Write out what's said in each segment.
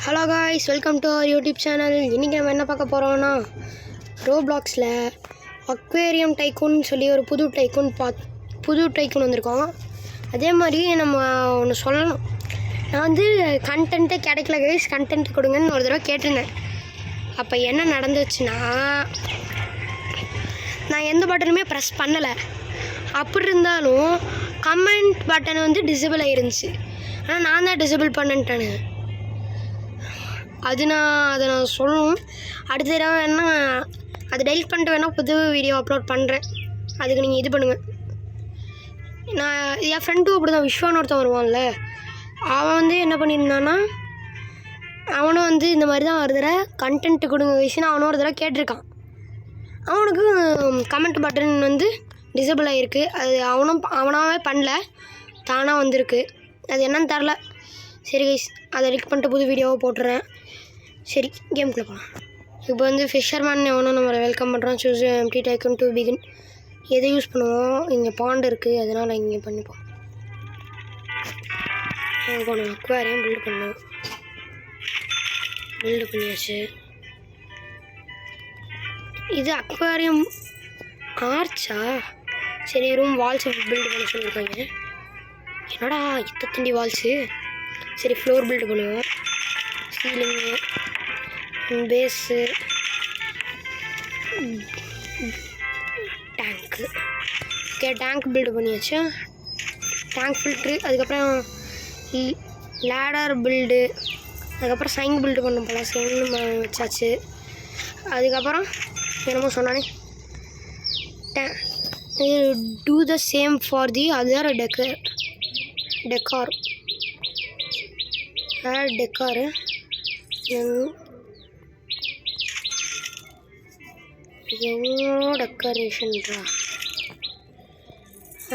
Hello guys, welcome to our YouTube channel. இன்றைக்கி நம்ம என்ன பார்க்க போகிறோம்னா, ரோப்ளாக்ஸில் அக்வேரியம் டைக்கூன் சொல்லி ஒரு புது டைக்கூன் வந்திருக்கோம். அதே மாதிரி நம்ம ஒன்று சொல்லணும். நான் வந்து கண்டென்ட்டே கிடைக்கல கைஸ், கண்டென்ட் கொடுங்கன்னு ஒரு தடவை கேட்டிருந்தேன். அப்போ என்ன நடந்துச்சுன்னா, நான் எந்த பட்டனுமே ப்ரெஸ் பண்ணலை. அப்படி இருந்தாலும் கமெண்ட் பட்டன் வந்து டிசேபிள் ஆகிருந்துச்சு. ஆனால் நான் தான் டிசேபிள் பண்ணிட்டேன்னு. அதை நான் சொல்லணும். அடுத்த தடவை வேணா அதை டெலிட் பண்ணிட்டு வேணால் புது வீடியோ அப்லோட் பண்ணுறேன். அதுக்கு நீங்கள் இது பண்ணுங்கள். நான் என் ஃப்ரெண்டும் அப்படி தான், விஸ்வான்னு ஒருத்தன் வருவான்ல, அவன் வந்து என்ன பண்ணியிருந்தான்னா, அவனும் வந்து இந்த மாதிரி தான் ஒரு தடவை கண்டென்ட்டு கொடுங்க விஷயம் அவனும் ஒரு தடவை கேட்டிருக்கான். அவனுக்கு கமெண்ட் பட்டன் வந்து டிசேபிள் ஆகிருக்கு. அது அவனாகவே பண்ணல, தானாக வந்திருக்கு. அது என்னன்னு தெரில. சரி கைஸ், அதை எடிட் பண்ணிட்டு புது வீடியோவை போட்டுறேன். சரி, கேமுக்குள்ளே போகலாம். இப்போ வந்து ஃபிஷர்மேன் எவனும் நம்மளை வெல்கம் பண்ணுறோம். Choose empty tycoon to begin. எதை யூஸ் பண்ணுவோம்? இங்கே பாண்ட் இருக்குது, அதனால் இங்கே பண்ணிப்போம். நம்ம அக்வேரியம் பில்டு பண்ணோம். பில்டு பண்ணியாச்சு. இது அக்வேரியம் ஆர்ச்சா? சரி, ரூம் வால்ஸ் பில்டு பண்ண சொல்லியிருக்காங்க. என்னடா இத்தண்டி வால்ஸு? சரி, ஃப்ளோர் பில்டு பண்ணுவோம். Ceiling, base, tank. Okay, tank build பண்ணியாச்சு. டேங்க் ஃபில்ட்ரு, அதுக்கப்புறம் லேடர் பில்டு, அதுக்கப்புறம் சைன் பில்டு பண்ண போல. சைன் வச்சாச்சு. அதுக்கப்புறம் என்னமோ சொன்னானே, do the same for the other decor decor. எவ்வளோ டெக்கரேஷன்ரா.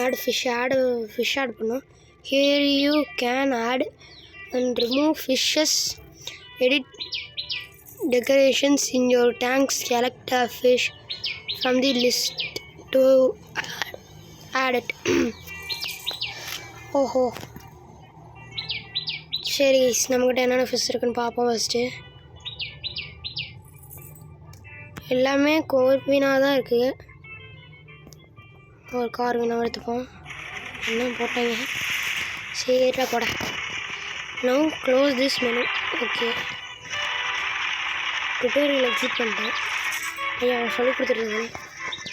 ஆட் ஃபிஷ் ஆட் பண்ணோம். Here you can add and remove fishes, edit decorations in your tanks, select a fish from the list to add it. ஓஹோ, சரி, நம்மக்கிட்ட என்னென்ன fish இருக்குன்னு பார்ப்போம். First எல்லாமே கோர்வினா தான் இருக்குது. ஒரு கார்வினா எடுத்துப்போம். என்ன போட்டாங்க? சரிடா போட. Now close this menu. Okay, tutorial exit பண்ணிட்டேன். ஐயா, அவன் சொல்லி கொடுத்துருந்தானே.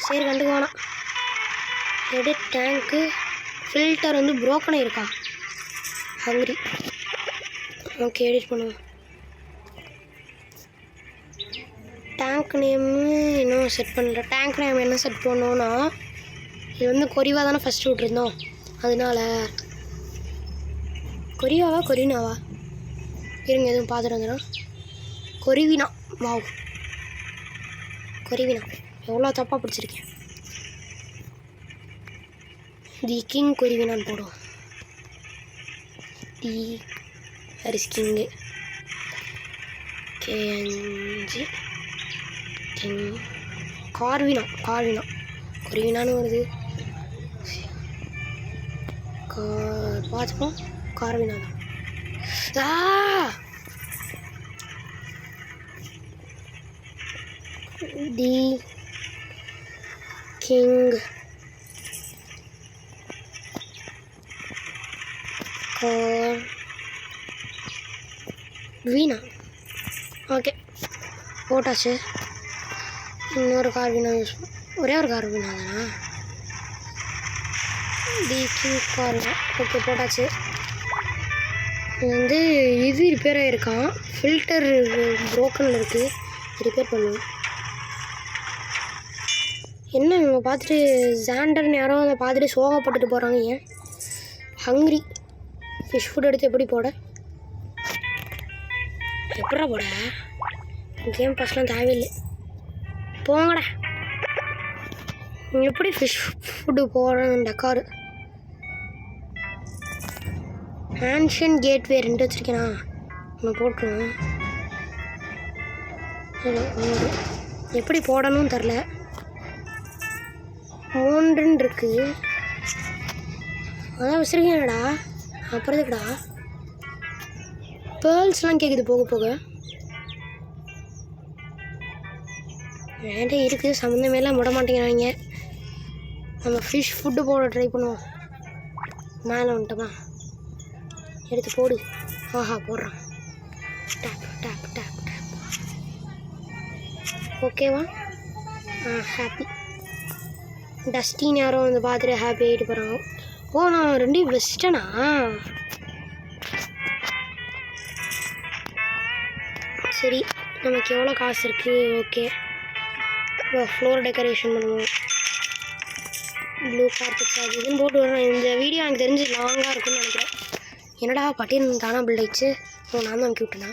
சரி, கண்டுக்க வேணாம். எடிட் டேங்க்கு ஃபில்டர் வந்து ப்ரோக்கன் இருக்கா? ஹங்க்ரி. ஓகே, எடிட் பண்ணுவோம். டேங்க் நேமு இன்னும் செட் பண்ணல. டேங்க் நேம் என்ன செட் பண்ணோன்னா, இது வந்து கொரிவா தானே ஃபஸ்ட்டு விட்ருந்தோம், அதனால கொரினாவா இருங்க, எதுவும் பார்த்துட்டு வந்துடும். கொரிவினா. Wow, corvina. எவ்வளோ தப்பாக பிடிச்சிருக்கேன். தி கிங் கொரிவினான்னு போடுவோம். டி ஹரிஸ்கிங்கு கேஎன்ஜி கிங் கார்வினா. கொரிவினான்னு வருது. பார்த்துப்போம். கார்வினா தான். The king Veena. ஓகே, போட்டாச்சு. இன்னொரு கார்வினா யூஸ் ஒரே ஒரு கார்வினா தானா? The king கார்வினா. ஓகே, போட்டாச்சு. இது வந்து இது ரிப்பேர் ஆகிருக்கான். ஃபில்டர் ப்ரோக்கனில் இருக்குது, ரிப்பேர் பண்ணுவோம். என்ன இவங்க பார்த்துட்டு ஜாண்டர்னு யாரோ அதை பார்த்துட்டு சோகப்பட்டுட்டு போகிறாங்க. ஏன்? ஹங்க்ரி. ஃபிஷ் ஃபுட் எடுத்து எப்படி போட? எப்படா போட? கேம் பாஸ்லாம் தேவையில்லை, போங்கடா. எப்படி ஃபிஷ் ஃபுட்டு போடுறேன்? டக்காரு ஆன்ஷியன் கேட்வே 2 வச்சுருக்கேனா? ஒன்று போட்டுருவோம். எப்படி போடணும்னு தெரில. 3 இருக்குது, அதான் வச்சுருக்கேன்டா. அப்புறம் எதுக்குடா? பேர்ல்ஸ்லாம் கேட்குது போக போக. வேண்டே இருக்குது, சம்மந்தமேலாம் விட மாட்டேங்கிறாங்க. நம்ம ஃபிஷ் ஃபுட்டு போட ட்ரை பண்ணுவோம். மேலே வந்துட்டோமா, எடுத்து போடு. ஆஹா போடுறான். Tap tap tap tap. ஓகேவா? ஹாப்பி. டஸ்டின் யாரும் வந்து பார்த்துட்டு ஹாப்பி ஆகிட்டு போகிறாங்க. ஓ நான் 2 வச்சிட்டேனா? சரி, நமக்கு எவ்வளோ காசு இருக்குது? ஓகே, இப்போ ஃப்ளோர் டெக்கரேஷன் பண்ணுவோம். ப்ளூ கார்பெட்ஸ் அது இதுன்னு போட்டு வரணும். இந்த வீடியோ எனக்கு தெரிஞ்சு லாங்காக இருக்கும்னு நினைக்கிறேன். என்னடா பட்டியல் தானா பில்ட் ஆயிடுச்சு. நான் தான் அனுப்பி விட்டேனா?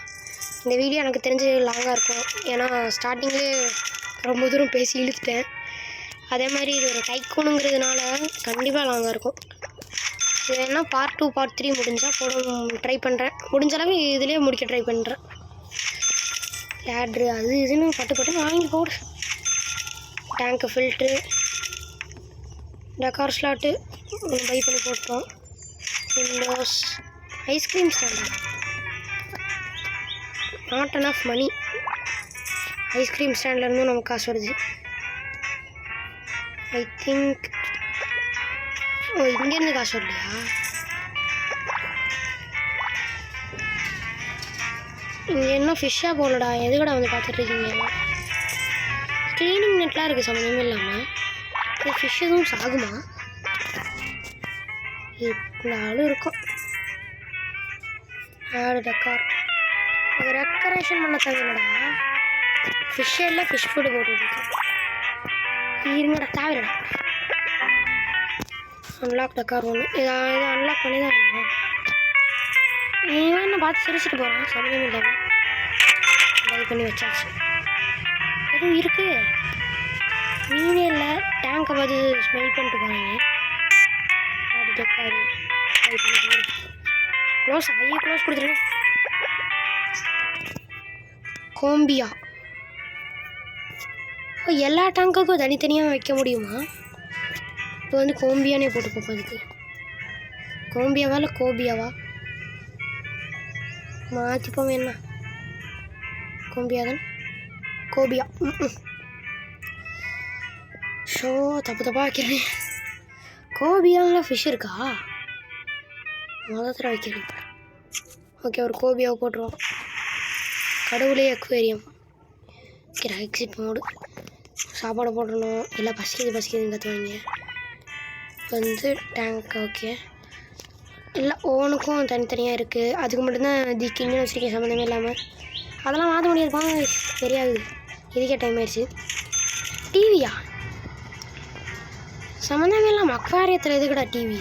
இந்த வீடியோ எனக்கு தெரிஞ்சு லாங்காக இருக்கும். ஏன்னா ஸ்டார்டிங்லேயே ரொம்ப தூரம் பேசி இழுத்துட்டேன். அதே மாதிரி இது ஒரு டைக்கூனுங்கிறதுனால கண்டிப்பாக லாங்காக இருக்கும். இது வேணால் பார்ட் 2 பார்ட் 3 முடிஞ்சால் ட்ரை பண்ணுறேன். முடிஞ்ச அளவு இதுலேயே முடிக்க ட்ரை பண்ணுறேன். லேட்ரு அது இதுன்னு பட்டு வாங்கி போடு. Tank filter decor slot buy பண்ணி போட்டோம். Windows ice cream stand not enough money. Ice cream ஸ்டாண்ட்லேருந்தும் நமக்கு காசு வருது ஐ திங்க். ஓ இங்கேருந்து காசு வரலையா? இங்கே என்ன ஃபிஷ்ஷாக போகலடா. எதுக்கடா வந்து பார்த்துட்ருக்கீங்க? க்ளீனிங் நெட்லாம் இருக்குது சம்மந்தமே இல்லாமல். இது ஃபிஷ் எதுவும் சாகுமா? எப்படினாலும் இருக்கும். ஆடு டெக்கார் அது டெக்கரேஷன் பண்ண தேவையில்லடா. ஃபிஷ்ஷே இல்லை, ஃபிஷ் ஃபுட்டு போட்டுருக்கேன். இருங்கடா தேவையில்லடா. அன்லாக் டெக்கார் ஒன்று இதை அன்லாக் பண்ணி தான் இருந்தேன். இவன் என்ன பார்த்து சிரிச்சிட்டு போகிறான் சம்மந்தமே இல்லாமல். ட்ரை பண்ணி வச்சாச்சு. எதுவும் இருக்குது மீனே இல்லை. டேங்கை பார்த்து ஸ்மெல் பண்ணிட்டு போகிறாங்க. ஆடு டெக்கார் ட்ரை பண்ணி க்ளோஸ் க்ளோஸ் கொடுத்துருங்க. கோம்பியா எல்லா டேங்குக்கும் தனித்தனியாக வைக்க முடியுமா? இப்போ வந்து கோம்பியானே போட்டு பார்ப்போம். அதுக்கு கோம்பியாவா இல்லை கோபியாவா மாற்றிப்போம். என்ன கோம்பியா தானே? கோபியா. ஷோ தப்பாக வைக்கிறேன். கோபியாவில் ஃபிஷ் இருக்கா? மொதத்தில் வைக்கிறேன். ஓகே ஒரு கோபியாவை போட்டுருவோம். கடவுளே அக்வேரியம். Okay exit mode. சாப்பாடு போட்டுடணும். எல்லாம் பசிக்குதுன்னு கற்றுவாங்க. வந்து டேங்க் ஓகே இல்லை ஓனுக்கும் தனித்தனியாக இருக்குது. அதுக்கு மட்டும்தான் திக்கிங்கன்னு வச்சுருக்கேன் சம்மந்தமே இல்லாமல். அதெல்லாம் மாற்ற முடியாதுப்பாங்க. தெரியாது, இதுக்கே டைம் ஆயிடுச்சு. டிவியா சம்மந்தமே இல்லாமல் அக்வாரியத்தில் எதுக்குடா டிவி?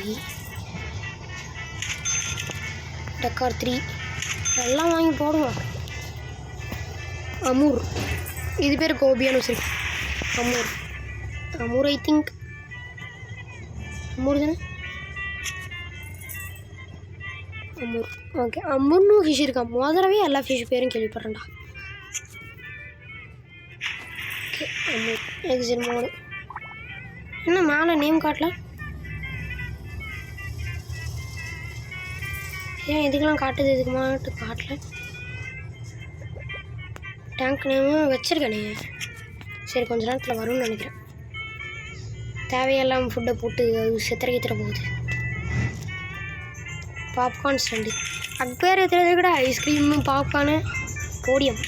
டெக்கார் 3 எல்லாம் வாங்கி போடுவோம். அமூர் இது பேர் கோபியான்னு வச்சுருக்கேன். அமூர் ஐ திங்க் அமூர் தானே? Amur okay. அமூர்னு ஃபிஷ் இருக்கா? முதலவே எல்லா ஃபிஷ் பேரும் கேள்விப்படுறேன்டா. Okay amur exit mode. என்ன மேலே நேம் காட்டல? ஏன் இதுக்கெல்லாம் காட்டுது? இதுக்கு மட்டும் காட்டல. டேங்க் நேமும் வச்சுருக்கேனே. சரி கொஞ்ச நேரத்தில் வரும்னு நினைக்கிறேன். தேவையெல்லாம் ஃபுட்டை போட்டு அது செத்துற போகுது. பாப்கார்ன் ஸ்டாண்டு அக்வேர் எத்துறது கூட ஐஸ்கிரீமு பாப்கார்னு போடியம்.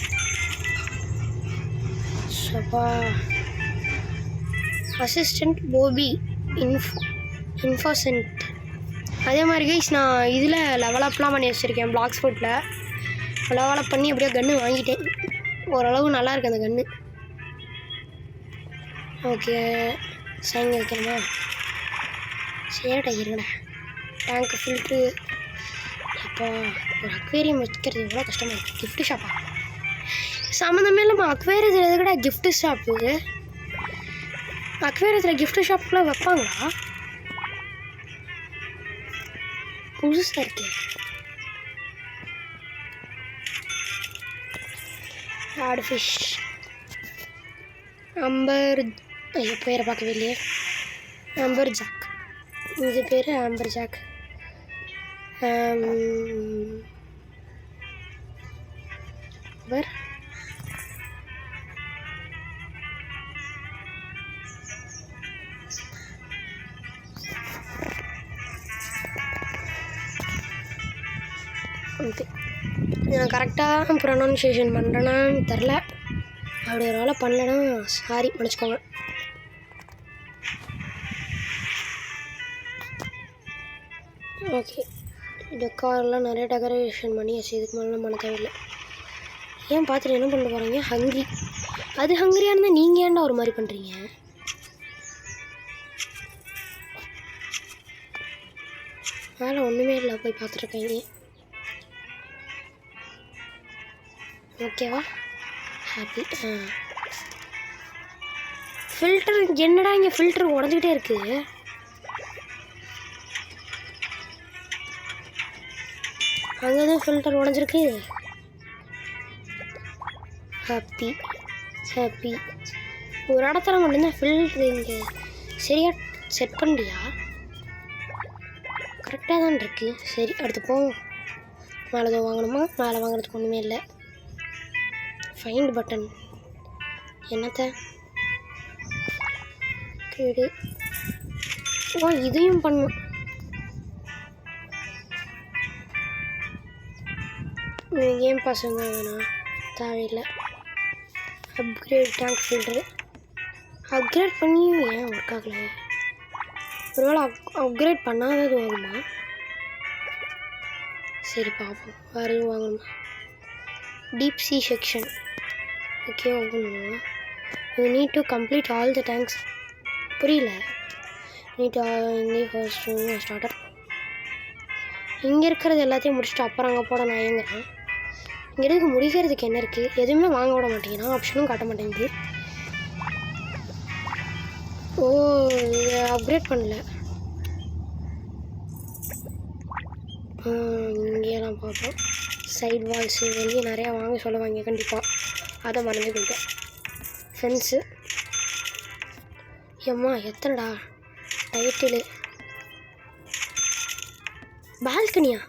சப்பா அசிஸ்டண்ட் போபி இன்ஃபோசென்ட். அதே மாதிரி கைஸ் நான் இதில் லெவலப்லாம் பண்ணி வச்சுருக்கேன். பிளாக் ஸ்போர்ட்டில் லெவலப் பண்ணி அப்படியே கன்று வாங்கிட்டேன். ஓரளவு நல்லாயிருக்கு அந்த கன்று. ஓகே சைன் வைக்கணுமா? சரிடா இருங்கடா. டேங்க்கு ஃபில்ட்ரு. இப்போ ஒரு அக்வேரியம் வைக்கிறது எவ்வளோ கஷ்டமாக இருக்குது. கிஃப்ட் ஷாப்பா சம்மந்தமே இல்லாமல் அக்வேரியத்தில் எதுக்கடா கிஃப்ட் ஷாப்பு? அக்வேரியத்தில் கிஃப்ட் ஷாப்லாம் வைப்பாங்களா? புதுசாக இருக்கே. ஆடு ஃபிஷ் அம்பர் ஐயோ பேரை பார்க்கவே இல்லையே. ஆம்பர் ஜாக் இது பேர். Amber jack cover. ஓகே, நான் கரெக்டாக ப்ரொனவுன்சியேஷன் பண்ணுறேன்னான்னு தெரில. அப்படி ஒரு வேலை பண்ணலன்னா சாரி, மன்னிச்சுக்கோங்க. ஓகே, டெக்கார்லாம் நிறைய டெக்கரேஷன் பண்ணி இதுக்கு மேலே பண்ண தேவையில்லை. ஏன் பார்த்துட்டு என்ன பண்ண போகிறீங்க? ஹங்க்ரி. அது ஹங்க்ரியாக இருந்தால் நீங்கள் ஏன்டா ஒரு மாதிரி பண்ணுறீங்க? வேலை ஒன்றுமே இல்லை, போய் பார்த்துருக்கீங்க. ஓகேவா? ஹாப்பி. ஃபில்டர் என்னடா இங்கே ஃபில்டர் உடஞ்சிக்கிட்டே இருக்குது. அங்கே தான் ஃபில்டர் உடஞ்சிருக்கு. Happy happy. ஒரு இடத்துல மட்டும்தான் ஃபில்டர் இங்கே சரியாக செட் பண்ணலையா? கரெக்டாக தான் இருக்குது. சரி, அடுத்து போவோம். மேலே தான் வாங்கணுமா? மேலே வாங்குறதுக்கு ஒன்றுமே இல்லை. ஃபைண்ட் பட்டன் என்னத்த கேடு. ஓ, இதையும் பண்ணும். கேம் பாஸ் வந்து வேணாம், தேவையில்லை. அப்கிரேட் டேங்க் ஃபில்டரு அப்கிரேட் பண்ணியும் ஏன் ஒர்க் ஆகலை? ஒருவேளை அப்கிரேட் பண்ணாதது வருமா? சரி பார்ப்போம். வேறு எதுவும் வாங்கணுமா? Deep sea section. ஓகே, வாங்கணுமா? You need to complete all the tanks. புரியல. நீட் இந்த ஃபர்ஸ்ட் ஸ்டார்டர். இங்கே இருக்கிறது எல்லாத்தையும் முடிச்சுட்டு அப்புறம் அங்கே போட நான் ஏங்குறேன். இங்கே இருக்க முடிக்கிறதுக்கு என்ன இருக்குது? எதுவுமே வாங்க விட மாட்டேங்கிறான், ஆப்ஷனும் காட்ட மாட்டேங்குது. ஓ, இதை அப்கிரேட் பண்ணல. இங்கேலாம் பார்ப்போம். சைட் வால்ஸு வெளியே நிறையா வாங்க சொல்லுவாங்க கண்டிப்பாக, அதை மறந்து போயிட்டேன். ஃபென்ஸு. ஏம்மா எத்தனைடா? டைட்டிலு. பால்கனியா?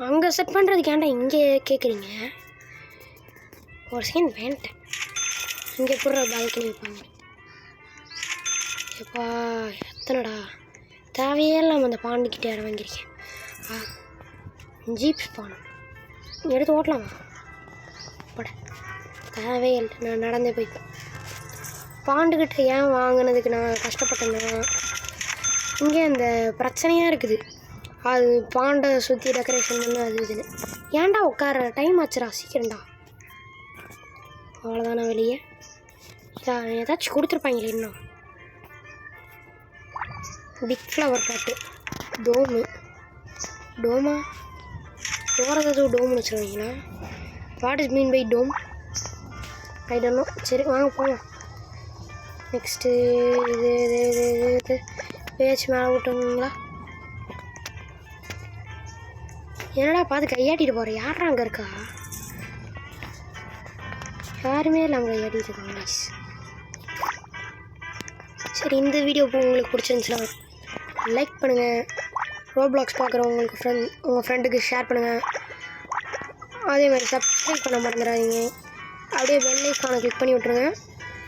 அங்கே செட் பண்ணுறதுக்கு ஏன்டா இங்கே கேட்குறீங்க? ஒரு செகண்ட் வேண்டேன். இங்கே போடுற பால்கனி வைப்பாங்க. எப்பா எத்தனைடா? தேவையே இல்லாமல் அந்த பாண்டிக்கிட்டே இடம் வாங்கியிருக்கேன். ஜீப்ஸ் பானம் எடுத்து ஓட்டலாமா? பட தேவையே இல்லை, நான் நடந்தே போய்ப்பேன். பாண்டுக்கிட்ட ஏன் வாங்கினதுக்கு நான் கஷ்டப்பட்டேன்னா, இங்கே அந்த பிரச்சனையாக இருக்குது. அது பாண்டை சுற்றி டெக்கரேஷன் பண்ண அது இதுன்னு. ஏன்டா உட்கார டைம் ஆச்சுடா, சீக்கிரம்டா. அவ்வளோதானா? வெளியே ஏதாச்சும் கொடுத்துருப்பாங்களே இன்னும். Big flower pot. டோமா போகிறது டோம்னு வச்சுருவீங்களா? What is mean by dome? I don't know. சரி வாங்க போகலாம். நெக்ஸ்ட்டு இது பேச்சு மேலே விட்டுங்களா? என்னடா பார்த்து கையாட்டிட்டு போகிறேன்? யாரா அங்கே இருக்கா? யாருமே இல்லை, அங்கே கையாட்டிட்டு இருக்காங்க. சரி, இந்த வீடியோ உங்களுக்கு பிடிச்சிருந்துச்சுன்னா லைக் பண்ணுங்கள். ரோப்ளாக்ஸ் பார்க்குறவங்களுக்கு உங்கள் ஃப்ரெண்டுக்கு ஷேர் பண்ணுங்கள். அதேமாதிரி சப்ஸ்கிரைப் பண்ண மறந்துடாதீங்க. அப்படியே பெல் ஐக்கானை கிளிக் பண்ணி விட்ருங்க.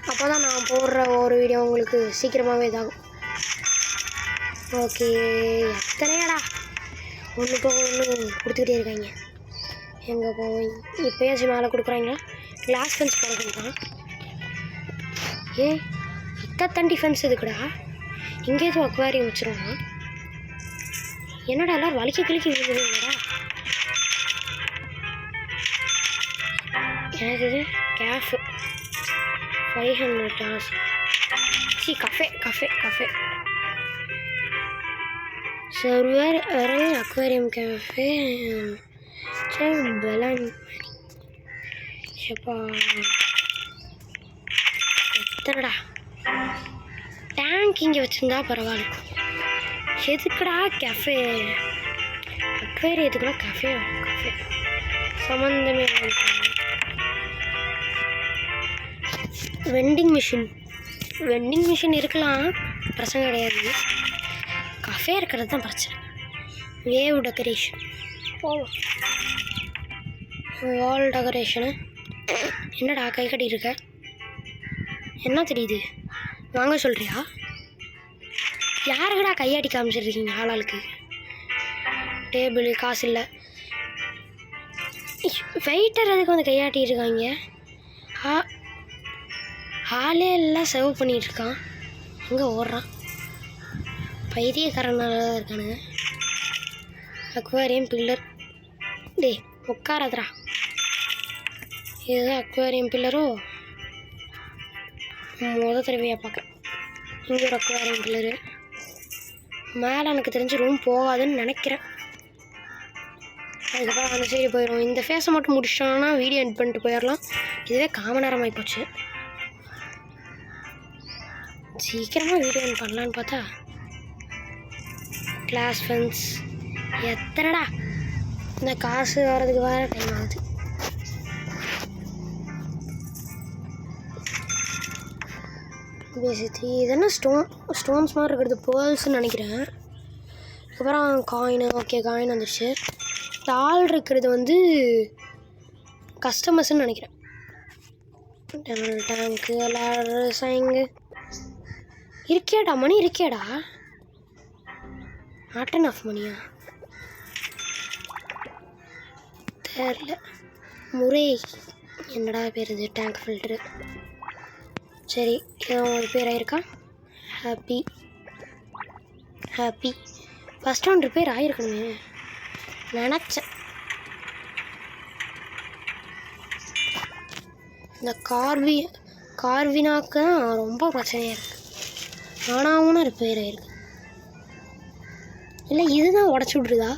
அப்போ தான் நான் போடுற ஒரு வீடியோ உங்களுக்கு சீக்கிரமாகவே இதாகும். ஓகே, எத்தனையாடா ஒன்று போக ஒன்று கொடுத்துக்கிட்டே இருக்காங்க. எங்கே போவோம்? இப்போயாச்சும் மேலே கொடுக்குறாங்களா? கிளாஸ் ஃபென்ஸ் போட சொல்கிறான். தண்டி ஃபென்ஸ் இதுக்குடா. இங்கே எதுவும் அக்வாரியம் வச்சுருவான். என்னடா எல்லோரும் வலிக்க கிளிக்க விழுந்துருங்கடா. எனக்கு இது cafe 500 cafe server array aquarium cafe பலன். எப்பா எத்தனைடா டேங்க் இங்கே வச்சுருந்தா பரவாயில்ல. எதுக்குடா கேஃபே? அக்வேரியத்துக்குடா கஃபே சம்மந்தமே. வெண்டிங் மிஷின் இருக்கலாம், பிரச்சனை கிடையாது. கஃபே இருக்கிறது தான் பிரச்சனை. வேவ் டெக்கரேஷன் போவோம். வால் டெக்கரேஷனு. என்னடா கை கட்டிட்டு இருக்க? என்ன தெரியுது? வாங்க சொல்கிறியா? யாருக்குடா கையாட்டி காமிச்சிருக்கீங்க ஆளாளுக்கு? டேபிள் காசு இல்லை. வெயிட்டர் அதுக்கு வந்து கையாட்டிட்டு இருக்காங்க. ஆளே எல்லாம் செவ் பண்ணிகிட்ருக்கான். எங்கே ஓடுறான்? பைத்தியக்காரனால தான் இருக்கானுங்க. Aquarium pillar. டே உட்காராதரா. இதுதான் அக்வாரியம் பில்லரோ? தடவையாக பார்க்குறேன். இங்கே ஒரு அக்வாரியம் பில்லரு. மேலே எனக்கு தெரிஞ்சு ரூம் போகாதுன்னு நினைக்கிறேன். அதுக்கப்புறம் அந்த சைடு போயிடும். இந்த ஃபேஸை மட்டும் முடிச்சிட்டோன்னா வீடியோ எட் பண்ணிட்டு போயிடலாம். இதுவே காமன் நேரம் ஆகிப்போச்சு. சீக்கிரமாக வீடியோ எட் பண்ணலான்னு பார்த்தா கிளாஸ் ஃபென்ஸ் எத்தனைடா? இந்த காசு வர்றதுக்கு வேறு டைம் ஆகுது. பேசிக்லி இதெல்லாம் ஸ்டோன்ஸ் மாதிரி இருக்கிறது பேர்ல்ஸ்ன்னு நினைக்கிறேன். அதுக்கப்புறம் காயின். ஓகே, காயின் வந்துடுச்சு. இந்த ஆள் இருக்கிறது வந்து கஸ்டமர்ஸ்ன்னு நினைக்கிறேன். டேங்க்கு லேடர் சைங்கு இருக்கேடா. மணி இருக்கேடா. நாட் அண்ட் ஆஃப் மணியா தெரியல. முறை என்னடா பேர் இது? Tank filter. சரி, ஒரு பேர் ஆயிருக்கா? ஹாப்பி. ஃபஸ்ட் ஒன் ரிப்பேர் ஆகிருக்கணுமே நினச்சேன். இந்த கார்வினாக்கு தான் ரொம்ப பிரச்சனையாக இருக்குது. ஆனாவும் ரிப்பேர் ஆகிருக்கு. இல்லை இதுதான் உடச்சி விட்ருதா?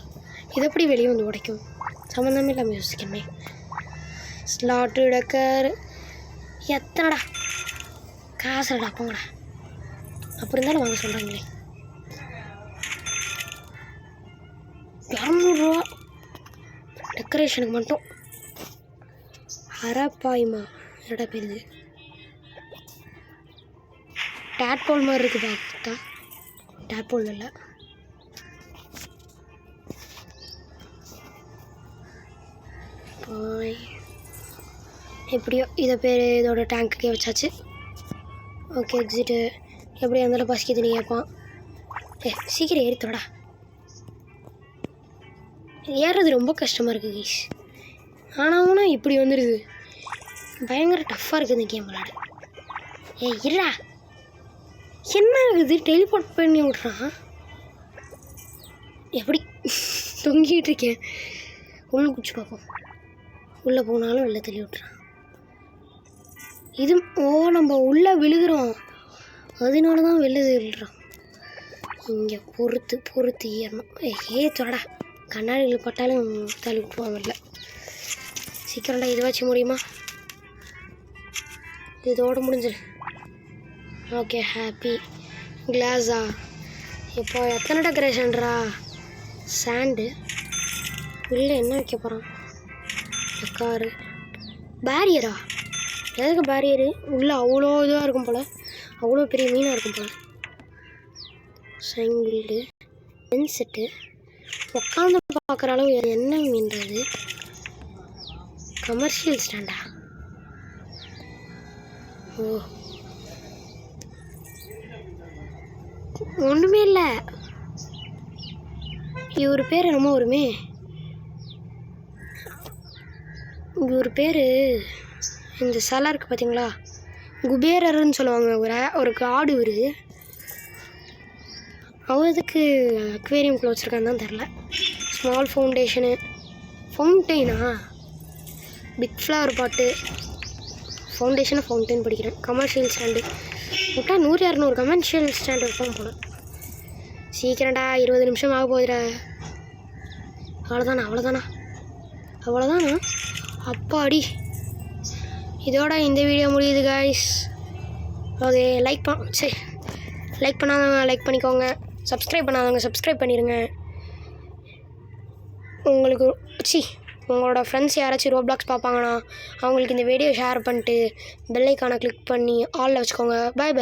இது எப்படி வெளியே வந்து உடைக்கும்? சம்மந்தமே இல்லாமல் யோசிக்கணுமே. ஸ்லாட்டு டக்கர் எத்தனைடா? காசுடா போங்கடா. அப்படி இருந்தாலும் வாங்க சொல்கிறாங்களே. 200 ரூபா டெக்கரேஷனுக்கு மட்டும். அரப்பாயுமா என்னடா பேருது? டேட்போல் மாதிரி இருக்குது பார்த்தா. டேட்போல் இல்லை. எப்படியோ இதை பேர் இதோட டேங்க்குக்கே வச்சாச்சு. Okay, exit. எப்படியா இருந்தாலும் பசிக்குது நீ கேட்பான். சீக்கிரம் ஏறித்தோடா. ஏறுறது ரொம்ப கஷ்டமாக இருக்குது கைஸ். ஆனாவுன்னா இப்படி வந்துடுது. பயங்கர டஃப்பாக இருக்குது இந்த கேம் விளாட. இருடா. என்ன ஆகுது? டெலிபோர்ட் பண்ணி விட்றான். எப்படி தொங்கிட்டு இருக்கேன். உள்ளே குச்சி பார்ப்போம். உள்ளே போனாலும் வெளில தள்ளி விட்றான். இது நம்ம உள்ளே விழுகிறோம். அதனால தான் வெளில விழுறான். இங்கே பொறுத்து ஏறணும். தொடடா. கண்ணாடியில் பட்டாலும் தள்ளி விட்டுருவான் வெளில. சீக்கிரம்டா. இது வச்சு முடியுமா? இதோடு முடிஞ்சிரு. Okay, happy. கிளாஸா? இப்போ எத்தனை டெக்கரேஷன்ரா? சாண்டு. உள்ளே என்ன வைக்க போகிறான்? காரு. பேரியரா? எதுக்கு பேரியரு? உள்ளே அவ்வளோ இதுவாக இருக்கும் போல். அவ்வளோ பெரிய மீனாக இருக்கும் போல். சைங்கிள்டு பென் செட்டு. உட்காந்து பார்க்குற அளவு என்ன மீன்றது? கமர்ஷியல் ஸ்டாண்டா? ஓ, ஒன்றுமே இல்லை. இவர் பேர் என்னமோ வருமே. இவர் பேர் இந்த சிலை இருக்குது பார்த்தீங்களா? குபேரர்ன்னு சொல்லுவாங்க. ஒரு காடு இவர். அவருக்கு அக்வேரியம் வச்சுருக்கான்னு தான் தெரில. ஸ்மால் ஃபவுண்டெயினா? Big flower pot. ஃபவுண்டெயின் படிக்கிறேன். Commercial stand. விட்டால் 100-200 கமர்ஷியல் ஸ்டாண்டு வைப்போம் போல. சீக்கிரம்டா. 20 நிமிஷம் ஆக போகுதுடா. அவ்வளோதானா? அப்பாடி. இதோட இந்த வீடியோ முடியுது காய்ஸ். ஓகே, லைக் பண்ணாதவங்க லைக் பண்ணிக்கோங்க. சப்ஸ்கிரைப் பண்ணாதவங்க சப்ஸ்கிரைப் பண்ணிடுங்க. உங்களோட ஃப்ரெண்ட்ஸ் யாராச்சும் ரோப்ளாக்ஸ் பார்ப்பாங்கன்னா அவங்களுக்கு இந்த வீடியோ ஷேர் பண்ணிட்டு பெல் ஐக்கானை கிளிக் பண்ணி ஆலில் வச்சுக்கோங்க. பாய்.